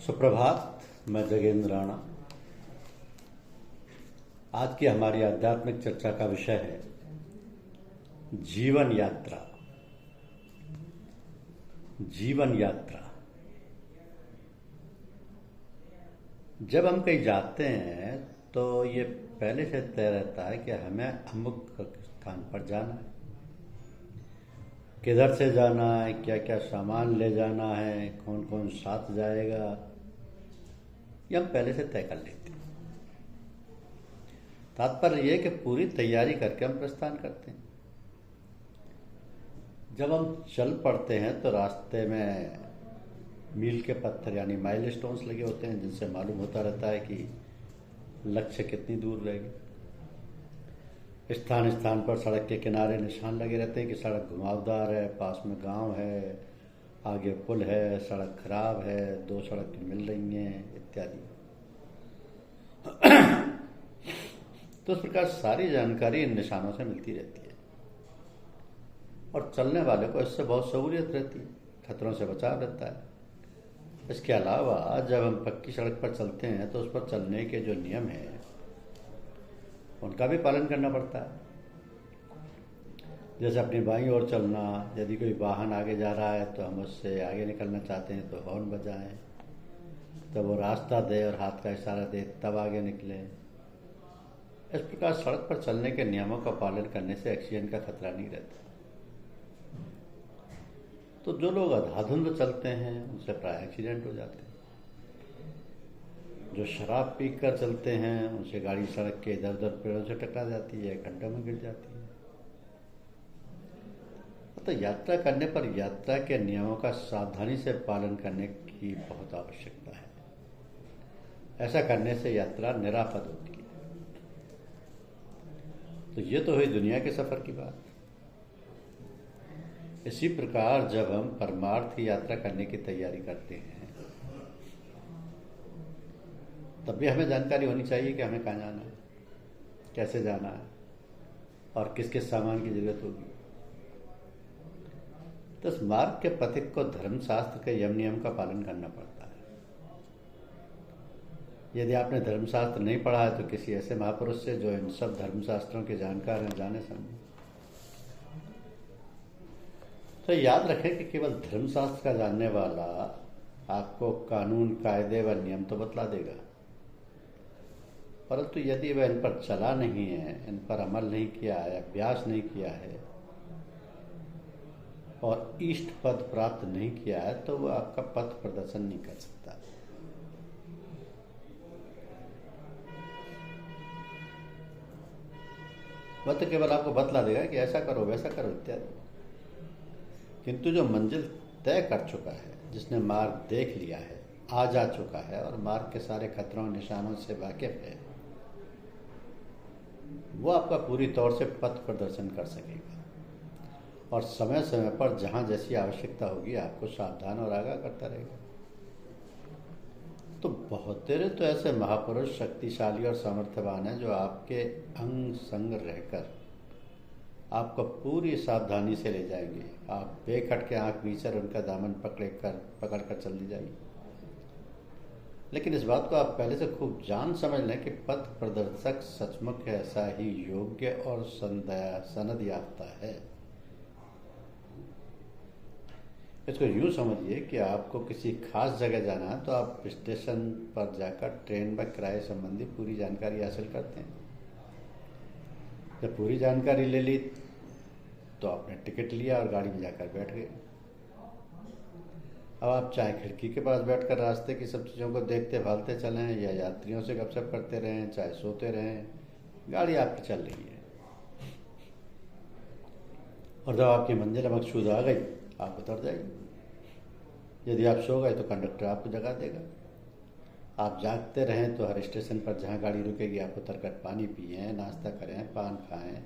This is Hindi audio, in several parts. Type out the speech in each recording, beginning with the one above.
सुप्रभात। मैं जगेंद्र राणा। आज की हमारी आध्यात्मिक चर्चा का विषय है जीवन यात्रा। जीवन यात्रा। जब हम कहीं जाते हैं तो ये पहले से तय रहता है कि हमें अमुक स्थान पर जाना है, किधर से जाना है, क्या क्या सामान ले जाना है, कौन कौन साथ जाएगा, ये हम पहले से तय कर लेते हैं। तात्पर्य यह कि पूरी तैयारी करके हम प्रस्थान करते हैं। जब हम चल पड़ते हैं तो रास्ते में मील के पत्थर यानी माइल स्टोन्स लगे होते हैं, जिनसे मालूम होता रहता है कि लक्ष्य कितनी दूर रहेगी। स्थान स्थान पर सड़क के किनारे निशान लगे रहते हैं कि सड़क घुमावदार है, पास में गांव है, आगे पुल है, सड़क खराब है, दो सड़क मिल रही हैं इत्यादि। तो इस प्रकार सारी जानकारी इन निशानों से मिलती रहती है और चलने वाले को इससे बहुत सहूलियत रहती है, खतरों से बचाव रहता है। इसके अलावा जब हम पक्की सड़क पर चलते हैं तो उस पर चलने के जो नियम हैं उनका भी पालन करना पड़ता है। जैसे अपनी बाईं ओर चलना, यदि कोई वाहन आगे जा रहा है तो हम उससे आगे निकलना चाहते हैं तो हॉर्न बजाएं, तब वो रास्ता दे और हाथ का इशारा दे तब आगे निकले। इस प्रकार सड़क पर चलने के नियमों का पालन करने से एक्सीडेंट का खतरा नहीं रहता। तो जो लोग अंधाधुंध चलते हैं उनसे प्राय एक्सीडेंट हो जाते हैं। जो शराब पीकर चलते हैं उनसे गाड़ी सड़क के इधर उधर पेड़ों से टकरा जाती है, गड्ढों में गिर जाती है। तो यात्रा करने पर यात्रा के नियमों का सावधानी से पालन करने की बहुत आवश्यकता है। ऐसा करने से यात्रा निरापद होती है। तो ये तो हुई दुनिया के सफर की बात। इसी प्रकार जब हम परमार्थ की यात्रा करने की तैयारी करते हैं तब भी हमें जानकारी होनी चाहिए कि हमें कहाँ जाना है, कैसे जाना है और किस किस सामान की जरूरत होगी। तो इस मार्ग के पथिक को धर्मशास्त्र के यम नियम का पालन करना पड़ता है। यदि आपने धर्मशास्त्र नहीं पढ़ा है तो किसी ऐसे महापुरुष से जो इन सब धर्मशास्त्रों के जानकार हैं जाने समझे। तो याद रखें कि केवल धर्मशास्त्र का जानने वाला आपको कानून, कायदे व नियम तो बतला देगा, परंतु यदि वह इन पर चला नहीं है, इन पर अमल नहीं किया है, अभ्यास नहीं किया है और इष्ट पद प्राप्त नहीं किया है तो वह आपका पथ प्रदर्शन नहीं कर सकता। वह तो केवल आपको बतला देगा कि ऐसा करो वैसा करो इत्यादि, किंतु जो मंजिल तय कर चुका है, जिसने मार्ग देख लिया है, आ जा चुका है और मार्ग के सारे खतरों निशानों से वाकिफ है, वो आपका पूरी तौर से पथ प्रदर्शन कर सकेगा और समय समय पर जहां जैसी आवश्यकता होगी आपको सावधान और आगाह करता रहेगा। तो बहुत तेरे तो ऐसे महापुरुष शक्तिशाली और सामर्थ्यवान हैं जो आपके अंग संग रहकर आपको पूरी सावधानी से ले जाएंगे। आप बेखट के आंख बीचर उनका दामन पकड़ कर चल दी जाएगी। लेकिन इस बात को आप पहले से खूब जान समझ लें कि पथ प्रदर्शक सचमुच ऐसा ही योग्य और सनद याफ्ता है। इसको यूं समझिए कि आपको किसी खास जगह जाना है तो आप स्टेशन पर जाकर ट्रेन व किराए संबंधी पूरी जानकारी हासिल करते हैं। जब पूरी जानकारी ले ली तो आपने टिकट लिया और गाड़ी में जाकर बैठ गए। अब आप चाहे खिड़की के पास बैठकर रास्ते की सब चीज़ों को देखते भालते चलें या यात्रियों से गपशप करते रहें, चाहे सोते रहें, गाड़ी आपकी चल रही है। और जब आपकी मंजिल मकसूद आ गई आप उतर जाइए। यदि आप सो गए तो कंडक्टर आपको जगा देगा। आप जागते रहें तो हर स्टेशन पर जहाँ गाड़ी रुकेगी आप उतर कर पानी पिएं, नाश्ता करें, पान खाएं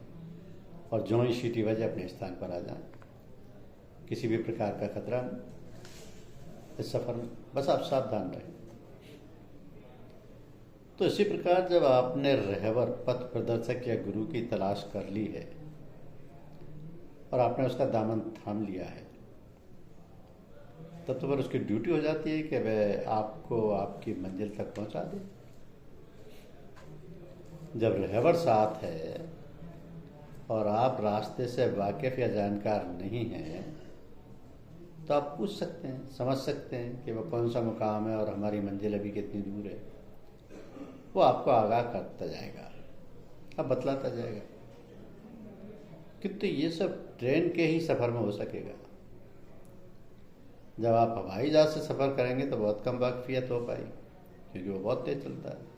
और जो ही सीटी बजे अपने स्थान पर आ जाएं। किसी भी प्रकार का खतरा नहीं इस सफर में, बस आप सावधान रहें। तो इसी प्रकार जब आपने रहबर, पथ प्रदर्शक या गुरु की तलाश कर ली है और आपने उसका दामन थाम लिया है तब तो फिर उसकी ड्यूटी हो जाती है कि वह आपको आपकी मंजिल तक पहुंचा दे। जब रहबर साथ है और आप रास्ते से वाकिफ या जानकार नहीं हैं तो आप पूछ सकते हैं, समझ सकते हैं कि वह कौन सा मुकाम है और हमारी मंजिल अभी कितनी दूर है। वो आपको आगाह करता जाएगा, अब बतलाता जाएगा। किंतु ये सब ट्रेन के ही सफ़र में हो सकेगा। जब आप हवाई जहाज़ से सफ़र करेंगे तो बहुत कम वाकफियत हो पाएगी, क्योंकि वो बहुत तेज़ चलता है।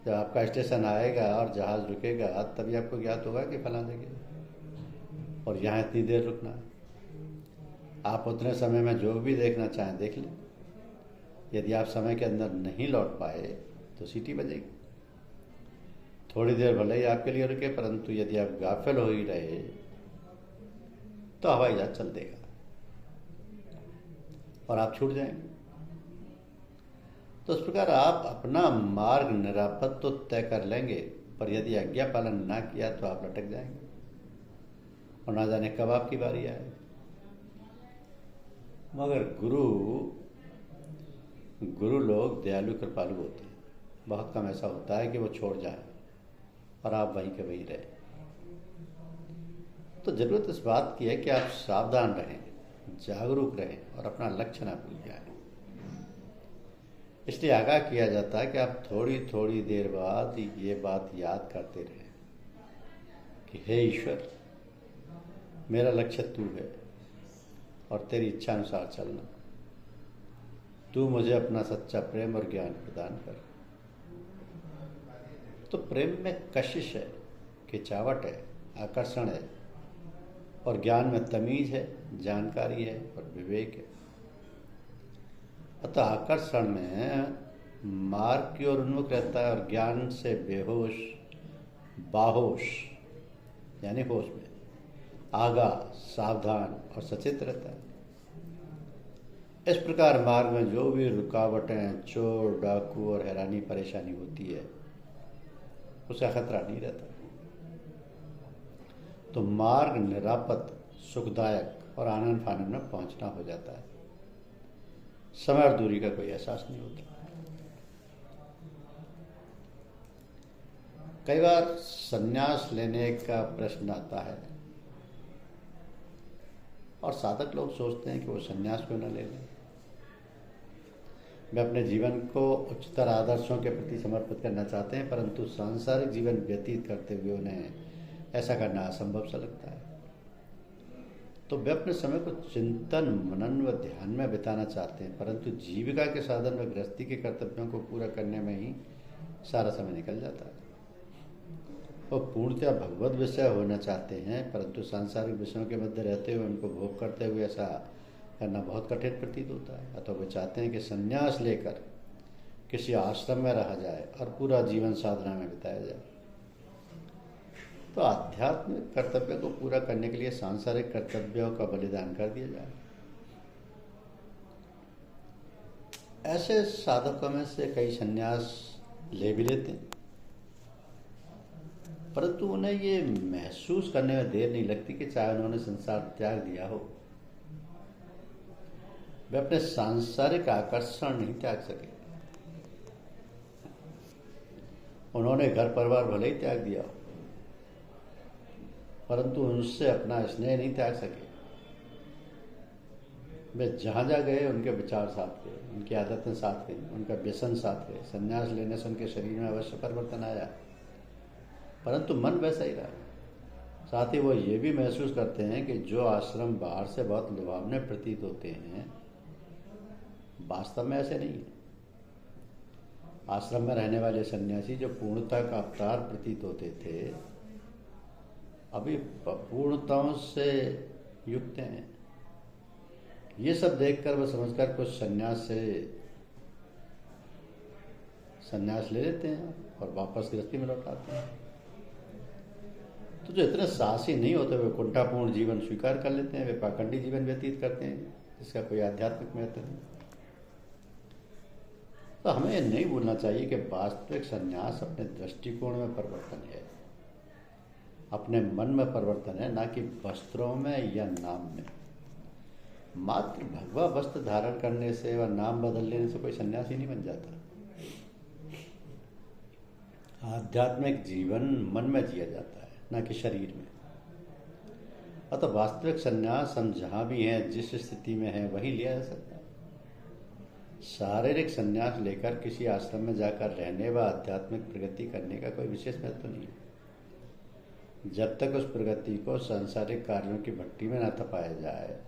जब आपका स्टेशन आएगा और जहाज़ रुकेगा तभी आपको ज्ञात होगा कि फलां जगह और यहाँ इतनी देर रुकना है। आप उतने समय में जो भी देखना चाहें देख लें। यदि आप समय के अंदर नहीं लौट पाए तो सीटी बजेगी। थोड़ी देर भले ही आपके लिए रुके, परंतु यदि आप गाफिल हो ही रहे तो हवाई जहाज चल देगा और आप छूट जाएंगे। तो इस प्रकार आप अपना मार्ग निरापद तो तय कर लेंगे, पर यदि आज्ञा पालन ना किया तो आप लटक जाएंगे और ना जाने कब आपकी बारी आए। मगर गुरु लोग दयालु कृपालु होते हैं। बहुत कम ऐसा होता है कि वो छोड़ जाए और आप वहीं के वहीं रहे। तो जरूरत इस बात की है कि आप सावधान रहें, जागरूक रहें और अपना लक्ष्य ना भूल जाएं। इसलिए आगाह किया जाता है कि आप थोड़ी थोड़ी देर बाद ये बात याद करते रहें कि हे ईश्वर, मेरा लक्ष्य तू है और तेरी इच्छा अनुसार चलना। तू मुझे अपना सच्चा प्रेम और ज्ञान प्रदान कर। तो प्रेम में कशिश है, खिंचावट है, आकर्षण है, और ज्ञान में तमीज है, जानकारी है और विवेक है। अतः आकर्षण में मार्ग की ओर उन्मुख रहता है और ज्ञान से बेहोश बाहोश यानी होश में आगा, सावधान और सचेत रहता है। इस प्रकार मार्ग में जो भी रुकावटें, चोर डाकू और हैरानी परेशानी होती है उसे खतरा नहीं रहता। तो मार्ग निरापद, सुखदायक और आनंद फानंद में पहुंचना हो जाता है। समय और दूरी का कोई एहसास नहीं होता। कई बार संन्यास लेने का प्रश्न आता है और साधक लोग सोचते हैं कि वो संन्यास क्यों न ले लें। वे अपने जीवन को उच्चतर आदर्शों के प्रति समर्पित करना चाहते हैं, परंतु सांसारिक जीवन व्यतीत करते हुए उन्हें ऐसा करना असंभव सा लगता है। तो वे अपने समय को चिंतन, मनन व ध्यान में बिताना चाहते हैं, परंतु जीविका के साधन व गृहस्थी के कर्तव्यों को पूरा करने में ही सारा समय निकल जाता है। वो पूर्णतया भगवत विषय होना चाहते हैं, परंतु सांसारिक विषयों के मध्य रहते हुए उनको भोग करते हुए ऐसा करना बहुत कठिन प्रतीत होता है। अतः वे चाहते हैं कि संन्यास लेकर किसी आश्रम में रहा जाए और पूरा जीवन साधना में बिताया जाए। तो आध्यात्मिक कर्तव्य को पूरा करने के लिए सांसारिक कर्तव्यों का बलिदान कर दिया जाए। ऐसे साधकों में से कई संन्यास ले भी लेते हैं, परंतु उन्हें ये महसूस करने में देर नहीं लगती कि चाहे उन्होंने संसार त्याग दिया हो, वे अपने सांसारिक आकर्षण नहीं त्याग सके। उन्होंने घर परिवार भले ही त्याग दिया हो, परंतु उनसे अपना स्नेह नहीं त्याग सके। वे जहाँ जा गए उनके विचार साथ गए, उनकी आदतें साथ गई, उनका व्यसन साथ गए। संन्यास लेने से उनके शरीर में अवश्य परिवर्तन आया, परंतु मन वैसा ही रहा। साथ ही वो ये भी महसूस करते हैं कि जो आश्रम बाहर से बहुत लुभावने प्रतीत होते हैं, वास्तव में ऐसे नहीं है। आश्रम में रहने वाले सन्यासी जो पूर्णता का अवतार प्रतीत होते थे, अभी पूर्णताओं से युक्त हैं। ये सब देखकर वह समझकर कुछ संन्यास ले लेते हैं और वापस गृहस्थी में लौट आते हैं। तो जो इतने साहसी नहीं होते वे कुंठापूर्ण जीवन स्वीकार कर लेते हैं, वे पाखंडी जीवन व्यतीत करते हैं जिसका कोई आध्यात्मिक महत्व नहीं। तो हमें यह नहीं भूलना चाहिए कि वास्तविक संन्यास अपने दृष्टिकोण में परिवर्तन है, अपने मन में परिवर्तन है, ना कि वस्त्रों में या नाम में। मात्र भगवा वस्त्र धारण करने से व नाम बदल लेने से कोई सन्यासी नहीं बन जाता। आध्यात्मिक जीवन मन में जिया जाता है, न कि शरीर में। अतः वास्तविक सन्यास हम जहाँ भी हैं, जिस स्थिति में हैं, वहीं लिया जा सकता है। शारीरिक सन्यास लेकर किसी आश्रम में जाकर रहने व आध्यात्मिक प्रगति करने का कोई विशेष महत्व नहीं है। जब तक उस प्रगति को सांसारिक कार्यों की भट्टी में न तपाया जाए,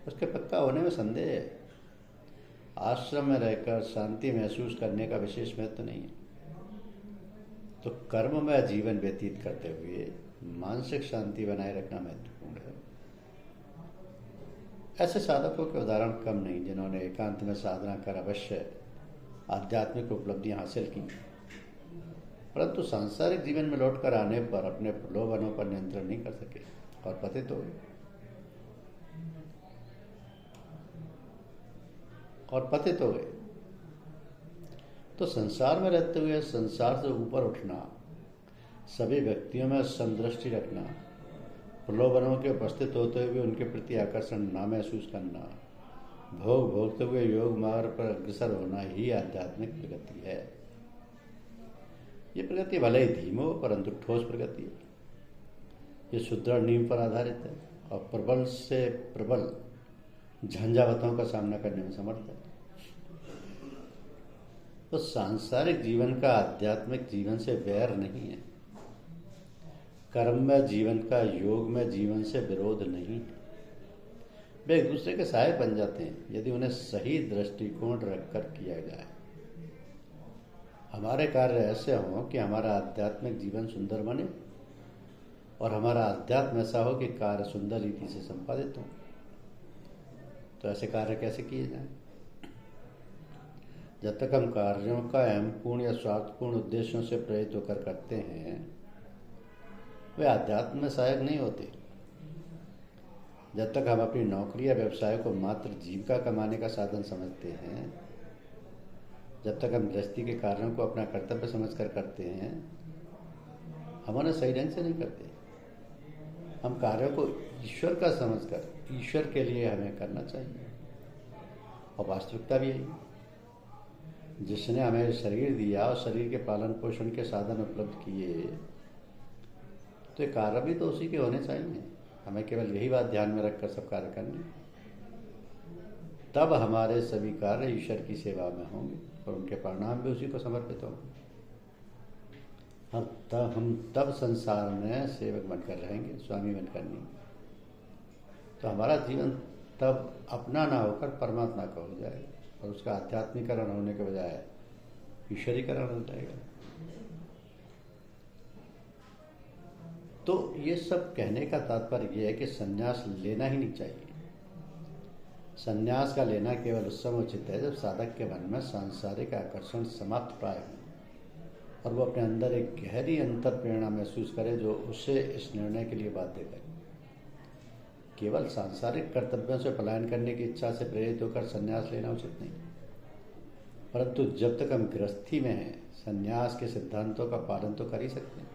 उसके पक्का होने में संदेह है। आश्रम में रहकर शांति महसूस करने का विशेष महत्व नहीं है, तो कर्म में जीवन व्यतीत करते हुए मानसिक शांति बनाए रखना महत्वपूर्ण है। ऐसे साधकों के उदाहरण कम नहीं जिन्होंने एकांत में साधना कर अवश्य आध्यात्मिक उपलब्धियां हासिल की, परंतु सांसारिक जीवन में लौटकर आने पर अपने प्रलोभनों पर नियंत्रण नहीं कर सके और पतित हो गए। तो संसार में रहते हुए संसार से ऊपर उठना, सभी व्यक्तियों में समदृष्टि रखना, प्रलोभनों के उपस्थित होते हुए उनके प्रति आकर्षण ना महसूस करना, भोग भोगते हुए योग मार्ग पर अग्रसर होना ही आध्यात्मिक प्रगति है। ये प्रगति भले ही धीमी हो, परंतु ठोस प्रगति है। ये सुदृढ़ नींव पर आधारित है और प्रबल से प्रबल झंझावतों का सामना करने में समर्थ है। तो सांसारिक जीवन का आध्यात्मिक जीवन से वैर नहीं है। कर्म में जीवन का योग में जीवन से विरोध नहीं है। वे एक दूसरे के सहायक बन जाते हैं यदि उन्हें सही दृष्टिकोण रखकर किया जाए। हमारे कार्य ऐसे हों कि हमारा आध्यात्मिक जीवन सुंदर बने और हमारा अध्यात्म ऐसा हो कि कार्य सुंदर रीति से संपादित हो। तो ऐसे कार्य कैसे किए जाएं? जब तक हम कार्यों का अहमपूर्ण या स्वार्थपूर्ण उद्देश्यों से प्रेरित होकर करते हैं, वे आध्यात्म में सहायक नहीं होते। जब तक हम अपनी नौकरी या व्यवसाय को मात्र जीविका कमाने का साधन समझते हैं, जब तक हम गृहस्थी के कार्यों को अपना कर्तव्य समझकर करते हैं, हम उन्हें सही ढंग से नहीं करते। हम कार्यों को ईश्वर का समझकर ईश्वर के लिए हमें करना चाहिए। और वास्तविकता भी यही, जिसने हमें शरीर दिया और शरीर के पालन पोषण के साधन उपलब्ध किए, तो ये कार्य भी तो उसी के होने चाहिए। हमें केवल यही बात ध्यान में रखकर सब कार्य करने, तब हमारे सभी कार्य ईश्वर की सेवा में होंगे और उनके परिणाम भी उसी को समर्पित होंगे। हम तब संसार में सेवक बनकर रहेंगे, स्वामी बनकर नहीं। तो हमारा जीवन तब अपना ना होकर परमात्मा का हो जाएगा और उसका आध्यात्मिकरण होने के बजाय ईश्वरीकरण हो जाएगा। तो ये सब कहने का तात्पर्य यह है कि संन्यास लेना ही नहीं चाहिए। संन्यास का लेना केवल उस समय उचित है जब साधक के मन में सांसारिक आकर्षण समाप्त प्राय हो और वो अपने अंदर एक गहरी अंतर प्रेरणा महसूस करे जो उसे इस निर्णय के लिए बाध्य करे। केवल सांसारिक कर्तव्यों से पलायन करने की इच्छा से प्रेरित होकर संन्यास लेना उचित नहीं, परंतु जब तक हम गृहस्थी में हैं, संन्यास के सिद्धांतों का पालन तो कर ही सकते हैं।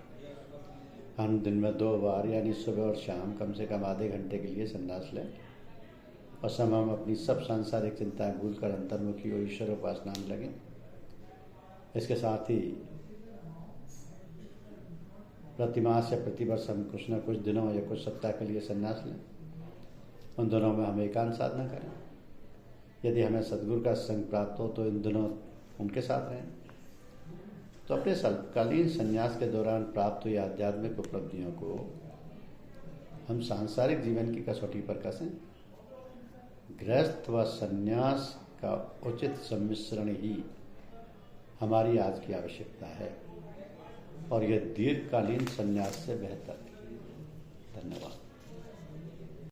हम दिन में 2 बार यानी सुबह और शाम कम से कम आधे घंटे के लिए संन्यास लें और समय हम अपनी सब सांसारिक चिंताएं भूलकर अंतर्मुखी और ईश्वर उपासना में लगें। इसके साथ ही प्रतिमास या प्रतिवर्ष हम कुछ न कुछ दिनों या कुछ सप्ताह के लिए संन्यास लें। उन दिनों में हम एकांत साधना करें। यदि हमें सद्गुरु का संग प्राप्त हो तो इन दिनों उनके साथ रहें। तो अपने अल्पकालीन संन्यास के दौरान प्राप्त हुई आध्यात्मिक उपलब्धियों को हम सांसारिक जीवन की कसौटी पर कसें। गृहस्थ व संन्यास का उचित सम्मिश्रण ही हमारी आज की आवश्यकता है और यह दीर्घकालीन संन्यास से बेहतर है। धन्यवाद।